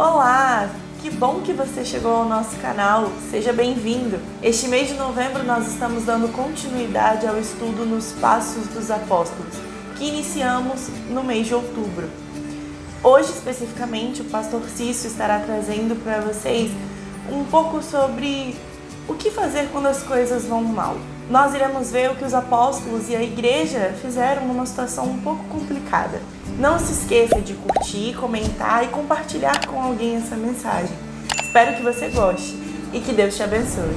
Olá! Que bom que você chegou ao nosso canal, seja bem-vindo! Este mês de novembro nós estamos dando continuidade ao estudo nos Passos dos Apóstolos, que iniciamos no mês de outubro. Hoje, especificamente, o pastor Cício estará trazendo para vocês um pouco sobre o que fazer quando as coisas vão mal. Nós iremos ver o que os apóstolos e a igreja fizeram numa situação um pouco complicada. Não se esqueça de curtir, comentar e compartilhar com alguém essa mensagem. Espero que você goste e que Deus te abençoe.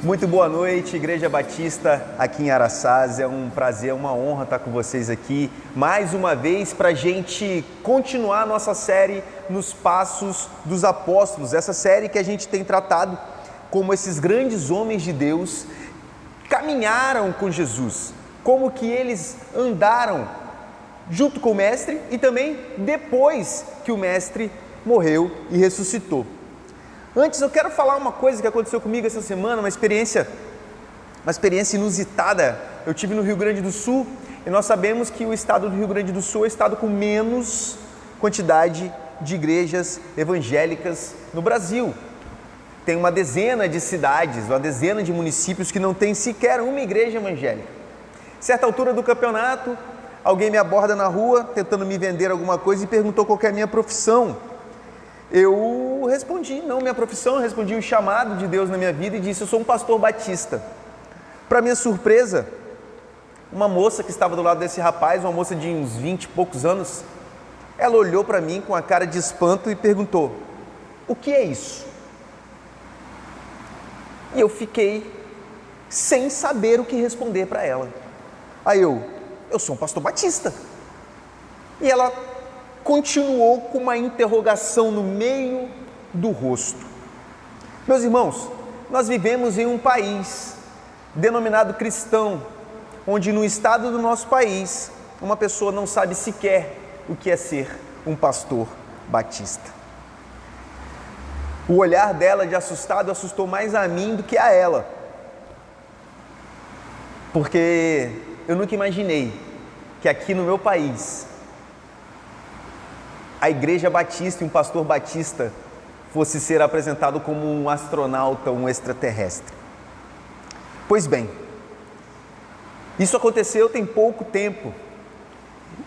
Muito boa noite, Igreja Batista aqui em Araçás. É um prazer, uma honra estar com vocês aqui mais uma vez para a gente continuar a nossa série nos Passos dos Apóstolos. Essa série que a gente tem tratado como esses grandes homens de Deus caminharam com Jesus, como que eles andaram junto com o Mestre e também depois que o Mestre morreu e ressuscitou. Antes eu quero falar uma coisa que aconteceu comigo essa semana, uma experiência inusitada. Eu tive no Rio Grande do Sul e nós sabemos que o estado do Rio Grande do Sul é o estado com menos quantidade de igrejas evangélicas no Brasil. Tem uma dezena de cidades, uma dezena de municípios que não tem sequer uma igreja evangélica. Certa altura do campeonato, alguém me aborda na rua tentando me vender alguma coisa e perguntou qual que é a minha profissão. Eu respondi, não minha profissão, eu respondi o chamado de Deus na minha vida e disse, eu sou um pastor batista. Para minha surpresa, uma moça que estava do lado desse rapaz, uma moça de uns 20 e poucos anos, ela olhou para mim com a cara de espanto e perguntou, o que é isso? E eu fiquei sem saber o que responder para ela. Aí eu sou um pastor batista. E ela continuou com uma interrogação no meio do rosto. Meus irmãos, nós vivemos em um país denominado cristão, onde no estado do nosso país, uma pessoa não sabe sequer o que é ser um pastor batista. O olhar dela de assustado assustou mais a mim do que a ela, porque eu nunca imaginei que aqui no meu país a igreja batista e um pastor batista fosse ser apresentado como um astronauta, um extraterrestre. Pois bem, isso aconteceu tem pouco tempo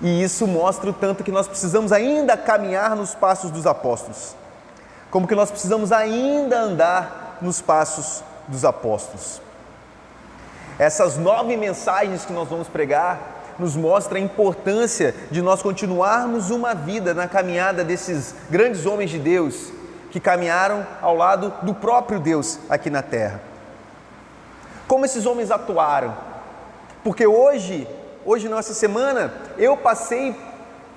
e isso mostra o tanto que nós precisamos ainda caminhar nos passos dos apóstolos. Como que nós precisamos ainda andar nos passos dos apóstolos. Essas 9 mensagens que nós vamos pregar nos mostram a importância de nós continuarmos uma vida na caminhada desses grandes homens de Deus que caminharam ao lado do próprio Deus aqui na terra. Como esses homens atuaram? Porque hoje nessa semana, eu passei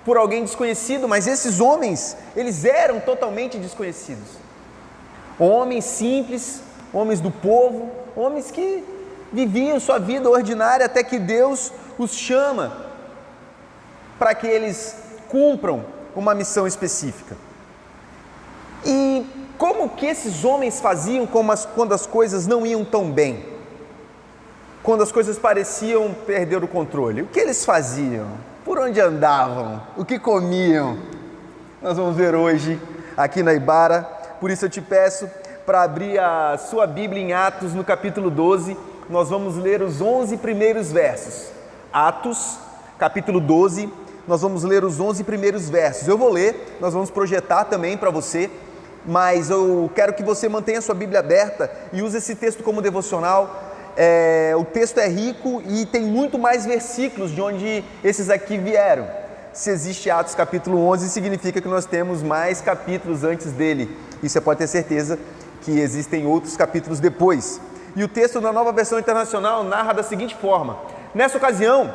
por alguém desconhecido, mas esses homens, eles eram totalmente desconhecidos. Homens simples, homens do povo, homens que viviam sua vida ordinária até que Deus os chama para que eles cumpram uma missão específica. E como que esses homens faziam quando as coisas não iam tão bem? Quando as coisas pareciam perder o controle? O que eles faziam? Por onde andavam? O que comiam? Nós vamos ver hoje aqui na Ibara. Por isso eu te peço para abrir a sua Bíblia em Atos, no capítulo 12. Nós vamos ler os 11 primeiros versos. Atos, capítulo 12, nós vamos ler os 11 primeiros versos. Eu vou ler, nós vamos projetar também para você, mas eu quero que você mantenha a sua Bíblia aberta e use esse texto como devocional. O texto é rico e tem muito mais versículos de onde esses aqui vieram. Se existe Atos capítulo 11, significa que nós temos mais capítulos antes dele. E você pode ter certeza que existem outros capítulos depois. E o texto na Nova Versão Internacional narra da seguinte forma: nessa ocasião,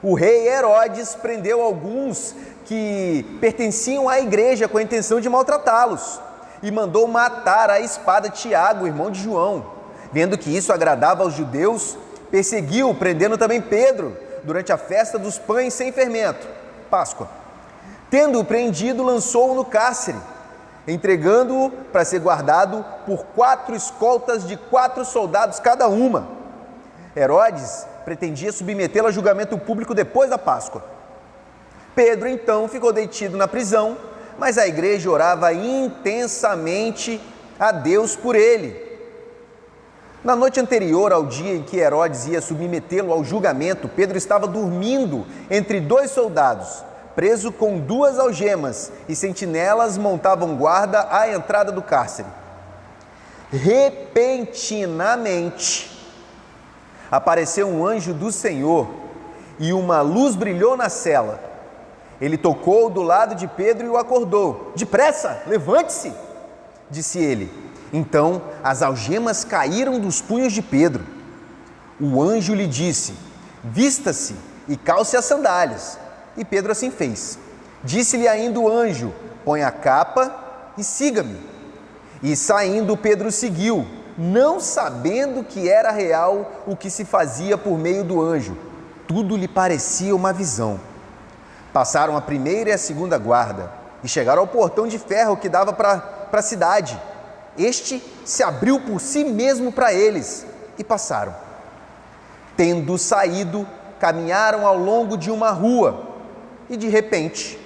o rei Herodes prendeu alguns que pertenciam à igreja com a intenção de maltratá-los e mandou matar à espada Tiago, irmão de João. Vendo que isso agradava aos judeus, perseguiu, prendendo também Pedro, durante a festa dos pães sem fermento, Páscoa. Tendo-o prendido, lançou-o no cárcere, entregando-o para ser guardado por 4 escoltas de 4 soldados cada uma. Herodes pretendia submetê-lo a julgamento público depois da Páscoa. Pedro então ficou detido na prisão, mas a igreja orava intensamente a Deus por ele. Na noite anterior ao dia em que Herodes ia submetê-lo ao julgamento, Pedro estava dormindo entre 2 soldados, preso com 2 algemas, e sentinelas montavam guarda à entrada do cárcere. Repentinamente, apareceu um anjo do Senhor e uma luz brilhou na cela. Ele tocou do lado de Pedro e o acordou. Depressa, levante-se, disse ele. Então as algemas caíram dos punhos de Pedro. O anjo lhe disse: vista-se e calce as sandálias. E Pedro assim fez. Disse-lhe ainda o anjo: põe a capa e siga-me. E saindo Pedro seguiu, não sabendo que era real o que se fazia por meio do anjo. Tudo lhe parecia uma visão. Passaram a primeira e a segunda guarda e chegaram ao portão de ferro que dava para a cidade. Este se abriu por si mesmo para eles e passaram. Tendo saído, caminharam ao longo de uma rua e de repente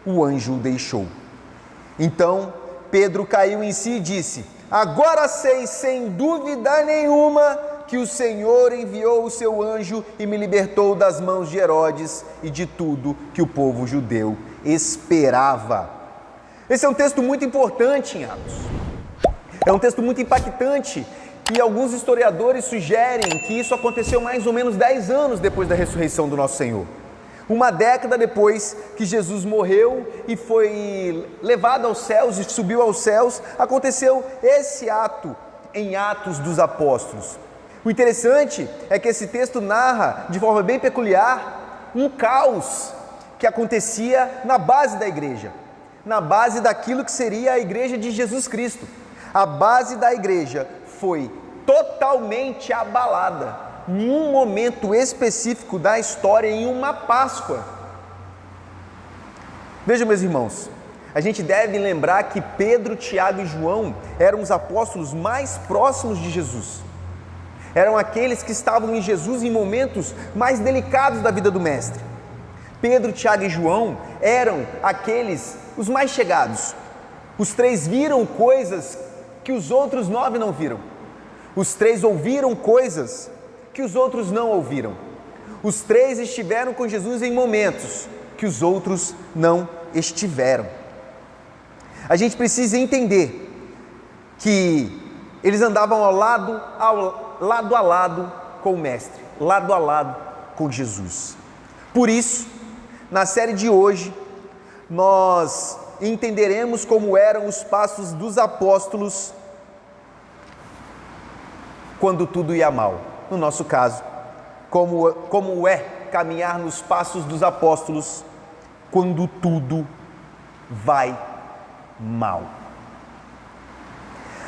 o anjo o deixou. Então Pedro caiu em si e disse: agora sei sem dúvida nenhuma que o Senhor enviou o seu anjo e me libertou das mãos de Herodes e de tudo que o povo judeu esperava. Esse é um texto muito importante, amados. É um texto muito impactante e alguns historiadores sugerem que isso aconteceu mais ou menos 10 anos depois da ressurreição do nosso Senhor. Uma década depois que Jesus morreu e foi levado aos céus e subiu aos céus, aconteceu esse ato em Atos dos Apóstolos. O interessante é que esse texto narra de forma bem peculiar um caos que acontecia na base da igreja, na base daquilo que seria a igreja de Jesus Cristo. A base da igreja foi totalmente abalada em um momento específico da história, em uma Páscoa. Vejam, meus irmãos, a gente deve lembrar que Pedro, Tiago e João eram os apóstolos mais próximos de Jesus. Eram aqueles que estavam em Jesus em momentos mais delicados da vida do Mestre. Pedro, Tiago e João eram os mais chegados. Os 3 viram coisas que os outros 9 não viram. Os 3 ouviram coisas que os outros não ouviram. Os 3 estiveram com Jesus em momentos que os outros não estiveram. A gente precisa entender que eles andavam lado a lado com o Mestre, lado a lado com Jesus. Por isso, na série de hoje, nós entenderemos como eram os passos dos apóstolos quando tudo ia mal. No nosso caso, como é caminhar nos passos dos apóstolos quando tudo vai mal.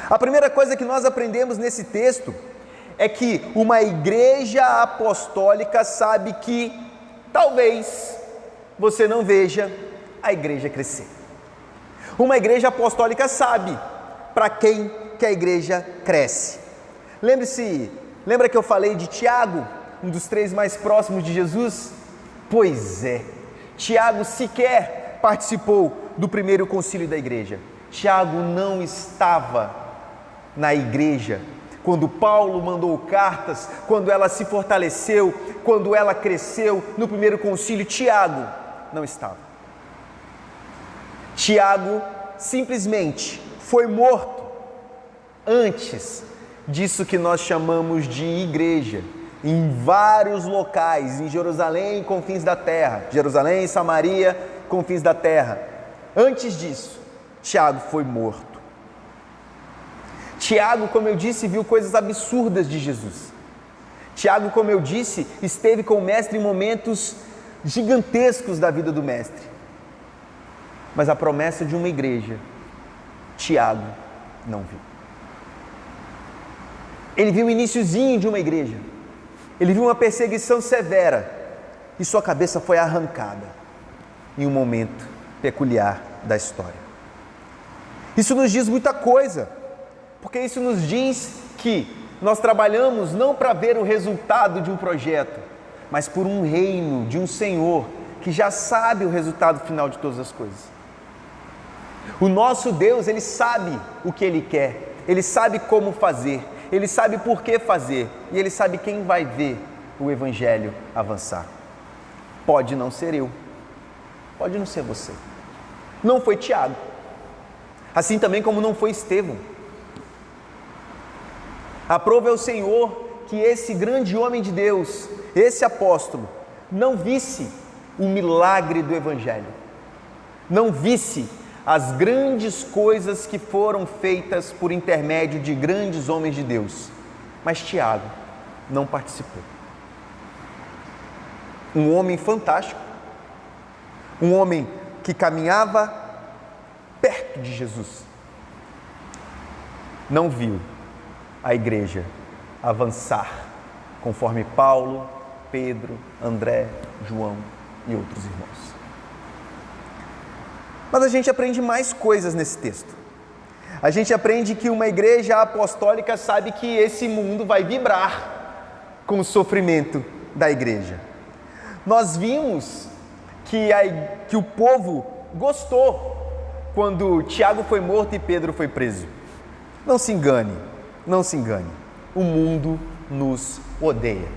A primeira coisa que nós aprendemos nesse texto é que uma igreja apostólica sabe que talvez você não veja a igreja crescer. Uma igreja apostólica sabe para quem que a igreja cresce. Lembra que eu falei de Tiago, um dos 3 mais próximos de Jesus? Pois é, Tiago sequer participou do primeiro concílio da igreja. Tiago não estava na igreja quando Paulo mandou cartas, quando ela se fortaleceu, quando ela cresceu no primeiro concílio. Tiago não estava. Tiago simplesmente foi morto antes disso que nós chamamos de igreja, em vários locais, em Jerusalém, confins da terra, Jerusalém, Samaria, confins da terra. Antes disso, Tiago foi morto. Tiago, como eu disse, viu coisas absurdas de Jesus. Tiago, como eu disse, esteve com o Mestre em momentos gigantescos da vida do Mestre. Mas a promessa de uma igreja, Tiago não viu. Ele viu o iniciozinho de uma igreja. Ele viu uma perseguição severa e sua cabeça foi arrancada em um momento peculiar da história. Isso nos diz muita coisa, porque isso nos diz que nós trabalhamos não para ver o resultado de um projeto, mas por um reino de um Senhor que já sabe o resultado final de todas as coisas. O nosso Deus, Ele sabe o que Ele quer, Ele sabe como fazer, Ele sabe por que fazer e Ele sabe quem vai ver o Evangelho avançar. Pode não ser eu, pode não ser você. Não foi Tiago, assim também como não foi Estevão. Aprove ao Senhor que esse grande homem de Deus, esse apóstolo, não visse o milagre do Evangelho, não visse as grandes coisas que foram feitas por intermédio de grandes homens de Deus. Mas Tiago não participou. Um homem fantástico, um homem que caminhava perto de Jesus, não viu a igreja avançar conforme Paulo, Pedro, André, João e outros irmãos. Mas a gente aprende mais coisas nesse texto. A gente aprende que uma igreja apostólica sabe que esse mundo vai vibrar com o sofrimento da igreja. Nós vimos que o povo gostou quando Tiago foi morto e Pedro foi preso. Não se engane, não se engane. O mundo nos odeia.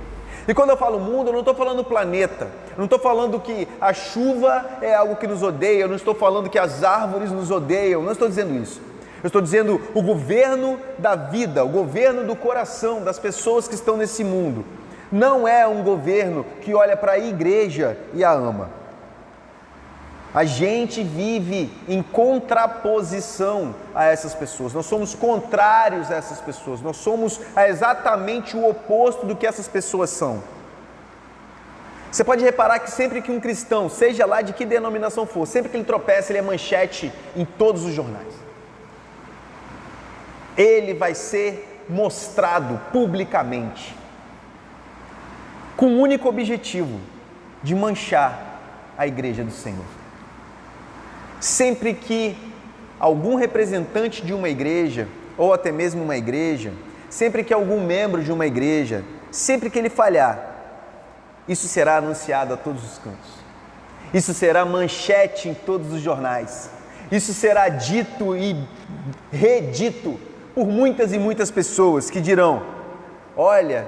E quando eu falo mundo, eu não estou falando planeta, eu não estou falando que a chuva é algo que nos odeia, eu não estou falando que as árvores nos odeiam, não estou dizendo isso. Eu estou dizendo o governo da vida, o governo do coração das pessoas que estão nesse mundo. Não é um governo que olha para a igreja e a ama. A gente vive em contraposição a essas pessoas, nós somos contrários a essas pessoas, nós somos exatamente o oposto do que essas pessoas são. Você pode reparar que sempre que um cristão, seja lá de que denominação for, sempre que ele tropeça, ele é manchete em todos os jornais. Ele vai ser mostrado publicamente, com o único objetivo de manchar a igreja do Senhor. Sempre que algum representante de uma igreja, ou até mesmo uma igreja, sempre que algum membro de uma igreja, sempre que ele falhar, isso será anunciado a todos os cantos. Isso será manchete em todos os jornais. Isso será dito e redito por muitas e muitas pessoas que dirão: olha,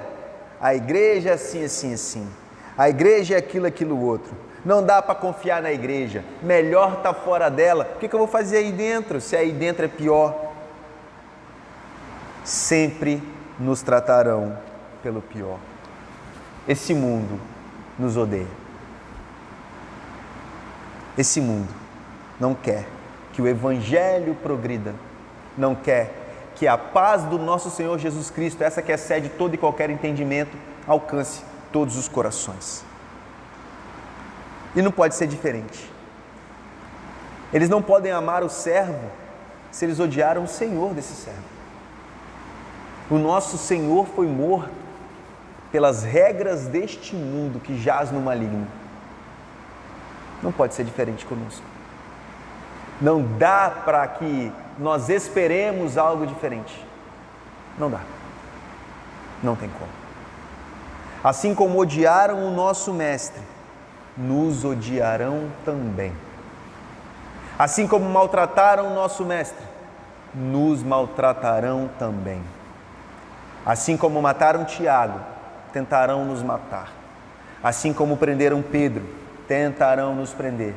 a igreja é assim, assim, assim. A igreja é aquilo, aquilo, outro. Não dá para confiar na igreja, melhor estar fora dela. O que eu vou fazer aí dentro, se aí dentro é pior? Sempre nos tratarão pelo pior. Esse mundo nos odeia. Esse mundo não quer que o Evangelho progrida, não quer que a paz do nosso Senhor Jesus Cristo, essa que excede todo e qualquer entendimento, alcance todos os corações. E não pode ser diferente. Eles não podem amar o servo se eles odiaram o Senhor desse servo. O nosso Senhor foi morto pelas regras deste mundo que jaz no maligno. Não pode ser diferente conosco. Não dá para que nós esperemos algo diferente. Não dá. Não tem como. Assim como odiaram o nosso Mestre, nos odiarão também. Assim como maltrataram o nosso Mestre, nos maltratarão também. Assim como mataram Tiago, tentarão nos matar. Assim como prenderam Pedro, tentarão nos prender.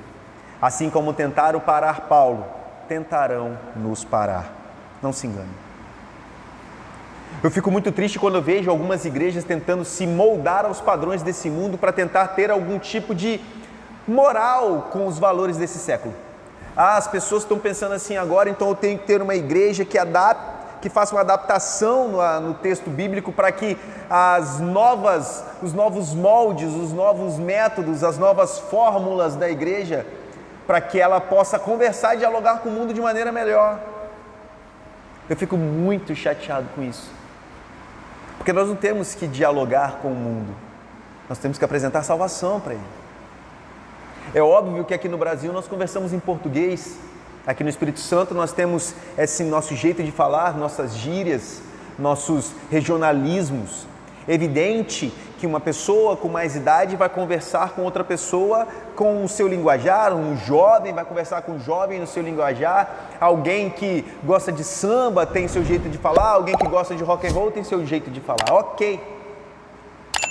Assim como tentaram parar Paulo, tentarão nos parar. Não se engane. Eu fico muito triste quando eu vejo algumas igrejas tentando se moldar aos padrões desse mundo para tentar ter algum tipo de moral com os valores desse século. As pessoas estão pensando assim agora, então eu tenho que ter uma igreja que faça uma adaptação no texto bíblico para que os novos moldes, os novos métodos, as novas fórmulas da igreja, para que ela possa conversar e dialogar com o mundo de maneira melhor. Eu fico muito chateado com isso. Porque nós não temos que dialogar com o mundo, nós temos que apresentar salvação para ele. É óbvio que aqui no Brasil nós conversamos em português, aqui no Espírito Santo nós temos esse nosso jeito de falar, nossas gírias, nossos regionalismos. Evidente que uma pessoa com mais idade vai conversar com outra pessoa com o seu linguajar, um jovem vai conversar com um jovem no seu linguajar, alguém que gosta de samba tem seu jeito de falar, alguém que gosta de rock and roll tem seu jeito de falar, ok.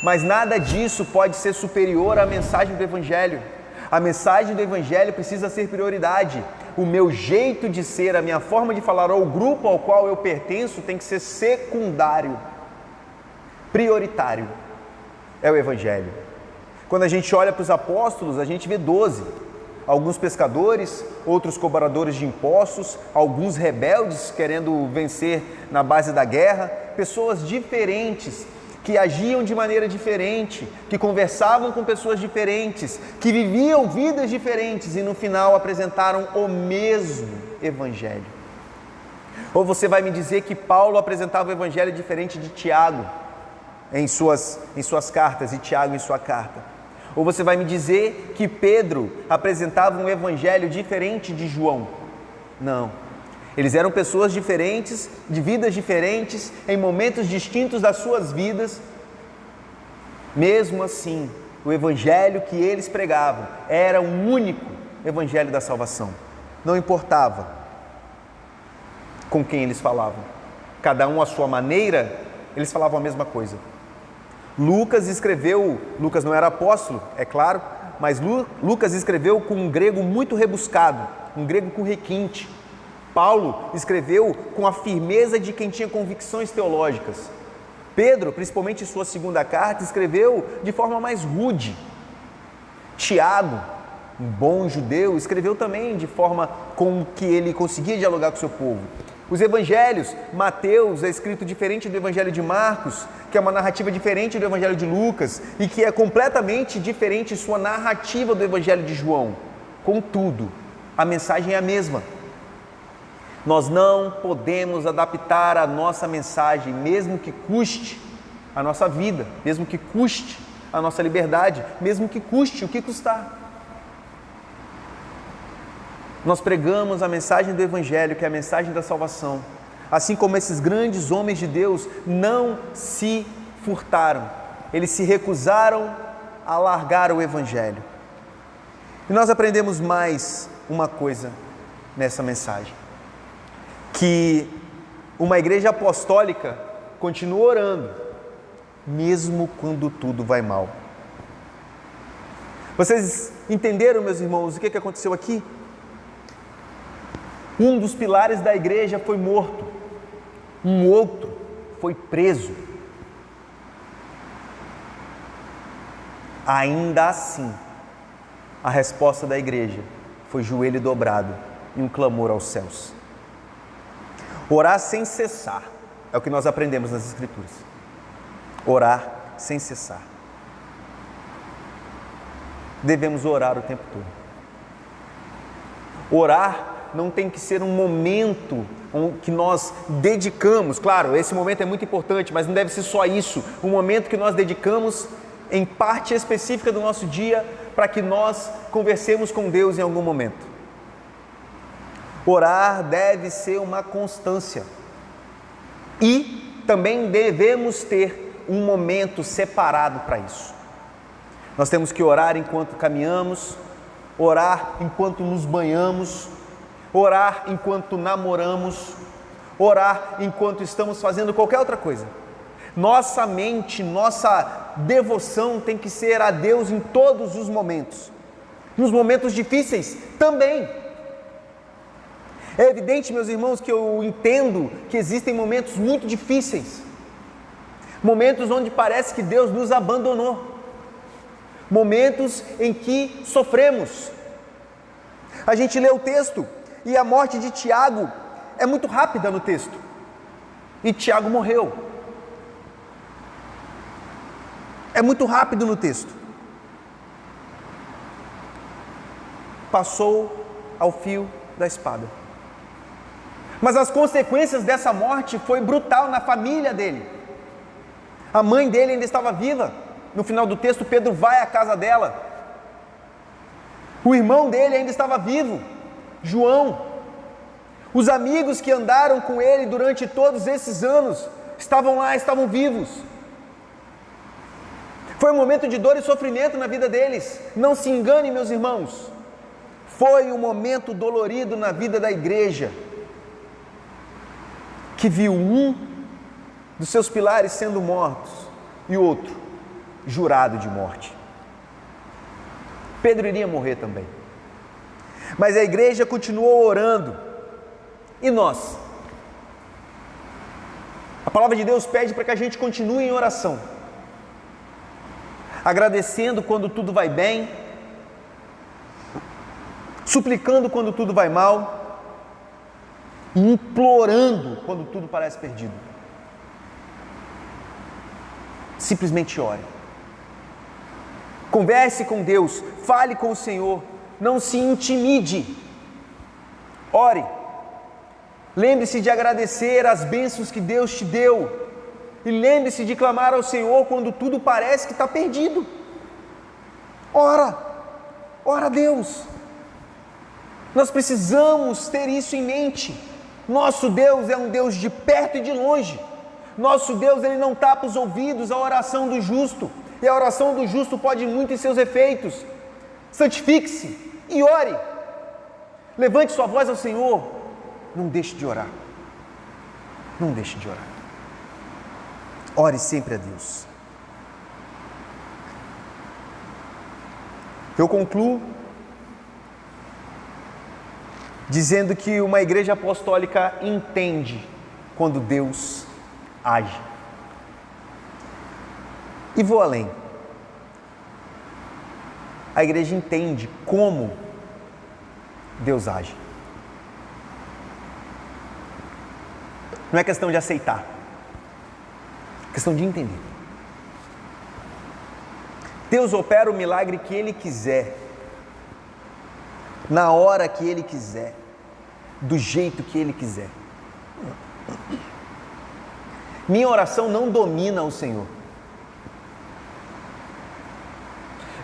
Mas nada disso pode ser superior à mensagem do Evangelho. A mensagem do Evangelho precisa ser prioridade. O meu jeito de ser, a minha forma de falar ou o grupo ao qual eu pertenço tem que ser secundário. Prioritário é o Evangelho. Quando a gente olha para os apóstolos, a gente vê 12. Alguns pescadores, outros cobradores de impostos, alguns rebeldes querendo vencer na base da guerra, pessoas diferentes, que agiam de maneira diferente, que conversavam com pessoas diferentes, que viviam vidas diferentes e no final apresentaram o mesmo Evangelho. Ou você vai me dizer que Paulo apresentava o Evangelho diferente de Tiago em suas cartas e Tiago em sua carta? Ou você vai me dizer que Pedro apresentava um Evangelho diferente de João? Não. Eles eram pessoas diferentes, de vidas diferentes, em momentos distintos das suas vidas. Mesmo assim, o Evangelho que eles pregavam era um único Evangelho da salvação. Não importava com quem eles falavam. Cada um à sua maneira, eles falavam a mesma coisa. Lucas não era apóstolo, é claro, mas Lucas escreveu com um grego muito rebuscado, um grego com requinte. Paulo escreveu com a firmeza de quem tinha convicções teológicas. Pedro, principalmente em sua segunda carta, escreveu de forma mais rude. Tiago, um bom judeu, escreveu também de forma com que ele conseguia dialogar com o seu povo. Os evangelhos, Mateus é escrito diferente do evangelho de Marcos, que é uma narrativa diferente do evangelho de Lucas e que é completamente diferente em sua narrativa do evangelho de João. Contudo, a mensagem é a mesma. Nós não podemos adaptar a nossa mensagem, mesmo que custe a nossa vida, mesmo que custe a nossa liberdade, mesmo que custe o que custar. Nós pregamos a mensagem do Evangelho, que é a mensagem da salvação. Assim como esses grandes homens de Deus não se furtaram, eles se recusaram a largar o Evangelho. E nós aprendemos mais uma coisa nessa mensagem, que uma igreja apostólica continua orando, mesmo quando tudo vai mal. Vocês entenderam, meus irmãos, o que aconteceu aqui? Um dos pilares da igreja foi morto, um outro foi preso. Ainda assim, a resposta da igreja foi joelho dobrado e um clamor aos céus. Orar sem cessar, é o que nós aprendemos nas Escrituras. Orar sem cessar. Devemos orar o tempo todo. Orar não tem que ser um momento que nós dedicamos, claro, esse momento é muito importante, mas não deve ser só isso, um momento que nós dedicamos em parte específica do nosso dia para que nós conversemos com Deus em algum momento. Orar deve ser uma constância e também devemos ter um momento separado para isso. Nós temos que orar enquanto caminhamos, orar enquanto nos banhamos, orar enquanto namoramos, orar enquanto estamos fazendo qualquer outra coisa. Nossa mente, nossa devoção tem que ser a Deus em todos os momentos. Nos momentos difíceis também. É evidente, meus irmãos, que eu entendo que existem momentos muito difíceis. Momentos onde parece que Deus nos abandonou. Momentos em que sofremos. A gente lê o texto e a morte de Tiago é muito rápida no texto. E Tiago morreu. É muito rápido no texto. Passou ao fio da espada. Mas as consequências dessa morte foi brutal na família dele. A mãe dele ainda estava viva. No final do texto, Pedro vai à casa dela. O irmão dele ainda estava vivo, João. Os amigos que andaram com ele durante todos esses anos estavam lá, estavam vivos. Foi um momento de dor e sofrimento na vida deles. Não se engane, meus irmãos. Foi um momento dolorido na vida da igreja, que viu um dos seus pilares sendo mortos e outro jurado de morte. Pedro iria morrer também. Mas a igreja continuou orando. E nós? A palavra de Deus pede para que a gente continue em oração, agradecendo quando tudo vai bem, suplicando quando tudo vai mal, e implorando quando tudo parece perdido. Simplesmente ore. Converse com Deus, fale com o Senhor, não se intimide. Ore. Lembre-se de agradecer as bênçãos que Deus te deu. E lembre-se de clamar ao Senhor quando tudo parece que está perdido. Ora a Deus. Nós precisamos ter isso em mente. Nosso Deus é um Deus de perto e de longe. Nosso Deus, Ele não tapa os ouvidos à oração do justo. E a oração do justo pode muito em seus efeitos. Santifique-se e ore. Levante sua voz ao Senhor. Não deixe de orar. Não deixe de orar. Ore sempre a Deus. Eu concluo dizendo que uma igreja apostólica entende quando Deus age. E vou além. A igreja entende como Deus age. Não é questão de aceitar, é questão de entender. Deus opera o milagre que Ele quiser, na hora que Ele quiser, do jeito que Ele quiser. Minha oração não domina o Senhor.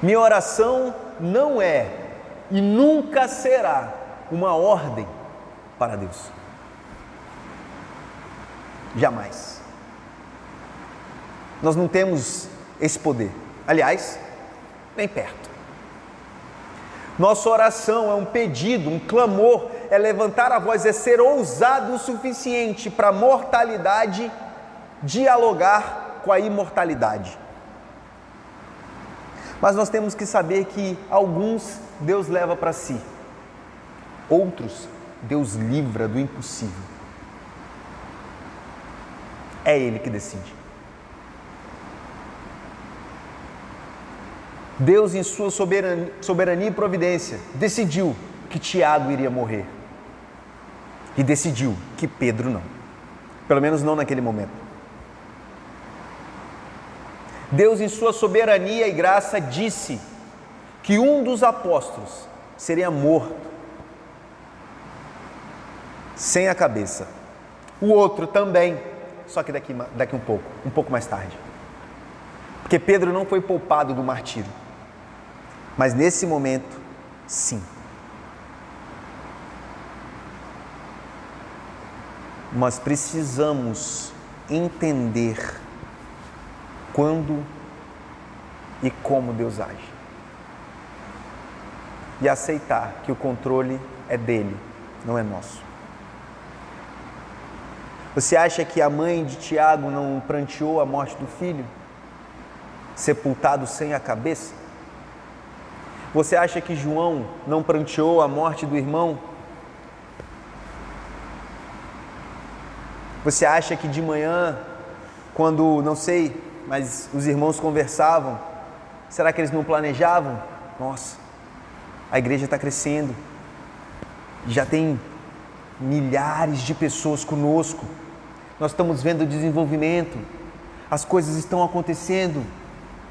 Minha oração não é e nunca será uma ordem para Deus. Jamais. Nós não temos esse poder. Aliás, nem perto. Nossa oração é um pedido, um clamor, é levantar a voz, é ser ousado o suficiente para a mortalidade dialogar com a imortalidade. Mas nós temos que saber que alguns Deus leva para si, outros Deus livra do impossível. É Ele que decide. Deus, em sua soberania e providência, decidiu que Tiago iria morrer. E decidiu que Pedro não. Pelo menos não naquele momento. Deus, em sua soberania e graça, disse que um dos apóstolos seria morto, sem a cabeça. O outro também, só que daqui um pouco mais tarde. Porque Pedro não foi poupado do martírio. Mas nesse momento, sim. Nós precisamos entender quando e como Deus age. E aceitar que o controle é dele, não é nosso. Você acha que a mãe de Tiago não pranteou a morte do filho, sepultado sem a cabeça? Você acha que João não pranteou a morte do irmão? Você acha que de manhã, quando, não sei, mas os irmãos conversavam, será que eles não planejavam? Nossa, a igreja está crescendo, já tem milhares de pessoas conosco, nós estamos vendo o desenvolvimento, as coisas estão acontecendo,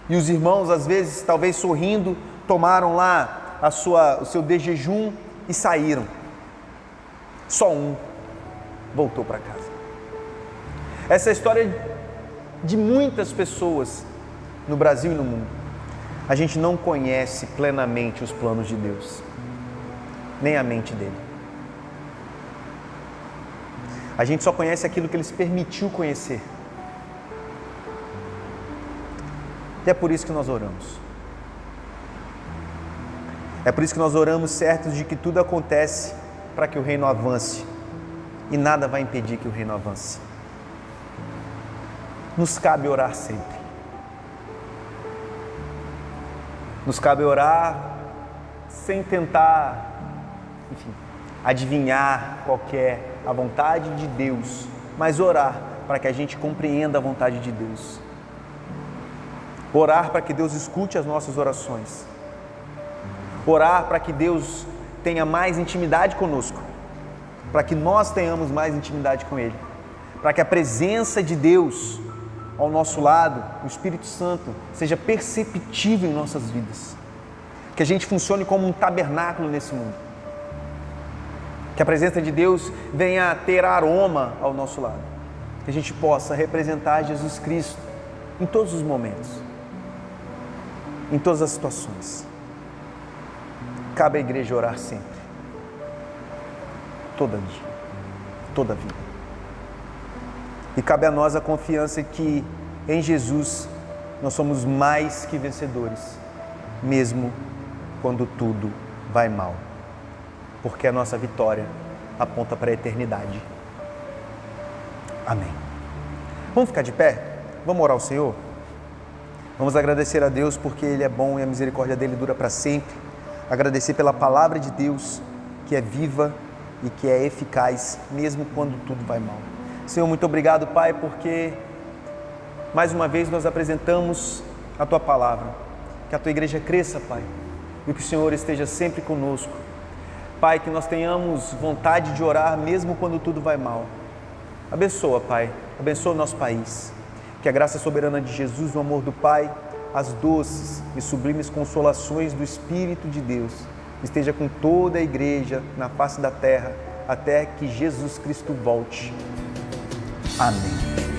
e os irmãos, às vezes, talvez sorrindo, tomaram lá o seu de jejum e saíram. Só um voltou para casa. Essa é a história de muitas pessoas no Brasil e no mundo. A gente não conhece plenamente os planos de Deus, nem a mente dele. A gente só conhece aquilo que ele se permitiu conhecer. E é por isso que nós oramos. É por isso que nós oramos certos de que tudo acontece para que o reino avance. E nada vai impedir que o reino avance. Nos cabe orar sempre. Nos cabe orar sem tentar, adivinhar qual que é a vontade de Deus, mas orar para que a gente compreenda a vontade de Deus. Orar para que Deus escute as nossas orações. Orar para que Deus tenha mais intimidade conosco, para que nós tenhamos mais intimidade com Ele, para que a presença de Deus ao nosso lado, o Espírito Santo, seja perceptível em nossas vidas, que a gente funcione como um tabernáculo nesse mundo, que a presença de Deus venha a ter aroma ao nosso lado, que a gente possa representar Jesus Cristo em todos os momentos, em todas as situações. Cabe à igreja orar sempre, todo dia, toda a vida. E cabe a nós a confiança que em Jesus nós somos mais que vencedores, mesmo quando tudo vai mal, porque a nossa vitória aponta para a eternidade. Amém. Vamos ficar de pé? Vamos orar ao Senhor? Vamos agradecer a Deus porque Ele é bom e a misericórdia dEle dura para sempre. Agradecer pela palavra de Deus que é viva e que é eficaz, mesmo quando tudo vai mal. Senhor, muito obrigado, Pai, porque mais uma vez nós apresentamos a Tua palavra. Que a Tua igreja cresça, Pai, e que o Senhor esteja sempre conosco. Pai, que nós tenhamos vontade de orar mesmo quando tudo vai mal. Abençoa, Pai, abençoa o nosso país. Que a graça soberana de Jesus, o amor do Pai, as doces e sublimes consolações do Espírito de Deus esteja com toda a igreja na face da terra, até que Jesus Cristo volte. Amém.